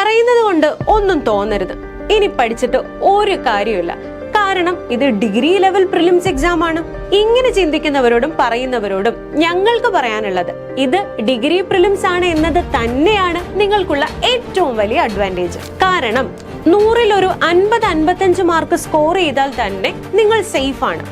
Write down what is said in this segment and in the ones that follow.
പറയുന്നത് കൊണ്ട് ഒന്നും തോന്നരുത്. ഇനി പഠിച്ചിട്ട് ഒരു കാര്യമില്ല. കാരണം ഇത് ഡിഗ്രി ലെവൽ പ്രിലിംസ് എക്സാം ആണ്. ഇങ്ങനെ ചിന്തിക്കുന്നവരോടും പറയുന്നവരോടും ഞങ്ങൾക്ക് പറയാനുള്ളത്, ഇത് ഡിഗ്രി പ്രിലിംസ് ആണ് എന്നത് തന്നെയാണ് നിങ്ങൾക്കുള്ള ഏറ്റവും വലിയ അഡ്വാൻറ്റേജ്. കാരണം 100-ൽ ഒരു 50-55 മാർക്ക് സ്കോർ ചെയ്താൽ തന്നെ നിങ്ങൾ സേഫ് ആണ്.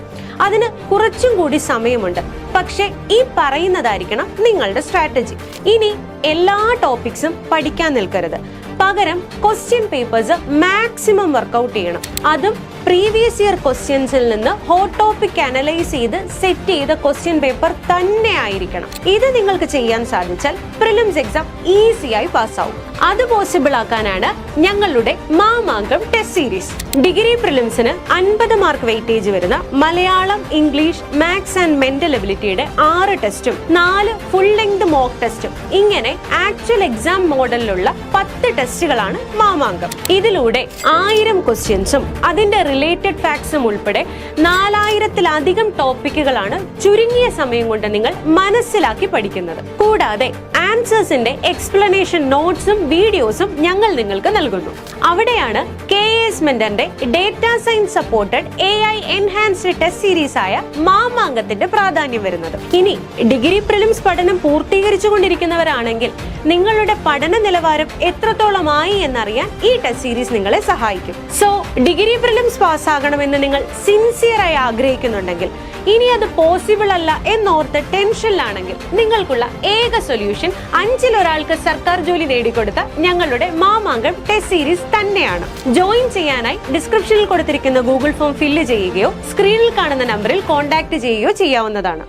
അതിന് കുറച്ചും കൂടി സമയമുണ്ട്. പക്ഷെ ഈ പറയുന്നതായിരിക്കണം നിങ്ങളുടെ സ്ട്രാറ്റജി. ഇനി എല്ലാ ടോപ്പിക്സും പഠിക്കാൻ നിൽക്കരുത്. പകരം ക്വസ്റ്റ്യൻ പേപ്പേഴ്സ് മാക്സിമം വർക്ക്ഔട്ട് ചെയ്യണം. അതും പ്രീവിയസ് ഇയർ ക്വസ്റ്റ്യൻസിൽ നിന്ന് ഹോട്ട് ടോപ്പിക് അനലൈസ് ചെയ്ത് സെറ്റ് ചെയ്ത ക്വസ്റ്റ്യൻ പേപ്പർ തന്നെ ആയിരിക്കണം. ഇത് നിങ്ങൾക്ക് ചെയ്യാൻ സാധിച്ചാൽ പ്രിലിംസ് എക്സാം ഈസിയായി പാസ്സാവും. അത് പോസിബിൾ ആക്കാനാണ് ഞങ്ങളുടെ മാമാങ്കം ടെസ്റ്റ് സീരീസ്. ഡിഗ്രി പ്രിലിംസിന് 50 മാർക്ക് വെയിറ്റേജ് വരുന്ന Malayalam, English, maths and mental എബിലിറ്റിയുടെ 6 ടെസ്റ്റും 4 ഫുൾ ലെങ്ത് മോക്ക് ടെസ്റ്റും ഇങ്ങനെ ആക്ച്വൽ എക്സാം മോഡലിലുള്ള 10 ടെസ്റ്റുകളാണ് മാമാങ്കം. ഇതിലൂടെ 1000 ക്വസ്റ്റ്യൻസും അതിന്റെ റിലേറ്റഡ് ഫാക്ട്സും ഉൾപ്പെടെ 4000-ലധികം ടോപ്പിക്കുകളാണ് ചുരുങ്ങിയ സമയം കൊണ്ട് നിങ്ങൾ മനസ്സിലാക്കി പഠിക്കുന്നത്. കൂടാതെ ആൻസേഴ്സിന്റെ എക്സ്പ്ലനേഷൻ നോട്ട്സും വീഡിയോസും ഞങ്ങൾ നിങ്ങൾക്ക് നൽകുന്നു. അവിടെയാണ് KS മെന്ററിന്റെ data science supported AI enhanced test series ആയ മാമാങ്കത്തിന്റെ പ്രാധാന്യം വരുന്നത്. ഇനി ഡിഗ്രി പ്രിലിംസ് പഠനം പൂർത്തീകരിച്ചുകൊണ്ടിരിക്കുന്നവരാണെങ്കിൽ നിങ്ങളുടെ പഠന നിലവാരം എത്രത്തോളമായി എന്നറിയാൻ ഈ ടെസ്റ്റ് സീരീസ് നിങ്ങളെ സഹായിക്കും. സോ ഡിഗ്രി പ്രിലിംസ് പാസ്സാകണമെന്ന് നിങ്ങൾ സിൻസിയറായി ആഗ്രഹിക്കുന്നുണ്ടെങ്കിൽ, ഇനി അത് പോസിബിൾ അല്ല എന്നോർത്ത് ടെൻഷനിലാണെങ്കിൽ, നിങ്ങൾക്കുള്ള ഏക സൊല്യൂഷൻ 5-ൽ ഒരാൾക്ക് സർക്കാർ ജോലി നേടിക്കൊടുത്ത ഞങ്ങളുടെ മാമാങ്കം ടെസ്റ്റ് സീരീസ് തന്നെയാണ്. ജോയിൻ ചെയ്യാനായി ഡിസ്ക്രിപ്ഷനിൽ കൊടുത്തിരിക്കുന്ന ഗൂഗിൾ ഫോം ഫില്ല് ചെയ്യുകയോ സ്ക്രീനിൽ കാണുന്ന നമ്പറിൽ കോൺടാക്ട് ചെയ്യുകയോ ചെയ്യാവുന്നതാണ്.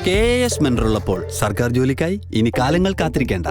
KS മെന്റർ ഉള്ളപ്പോൾ സർക്കാർ ജോലിക്കായി ഇനി കാലങ്ങൾ കാത്തിരിക്കേണ്ട.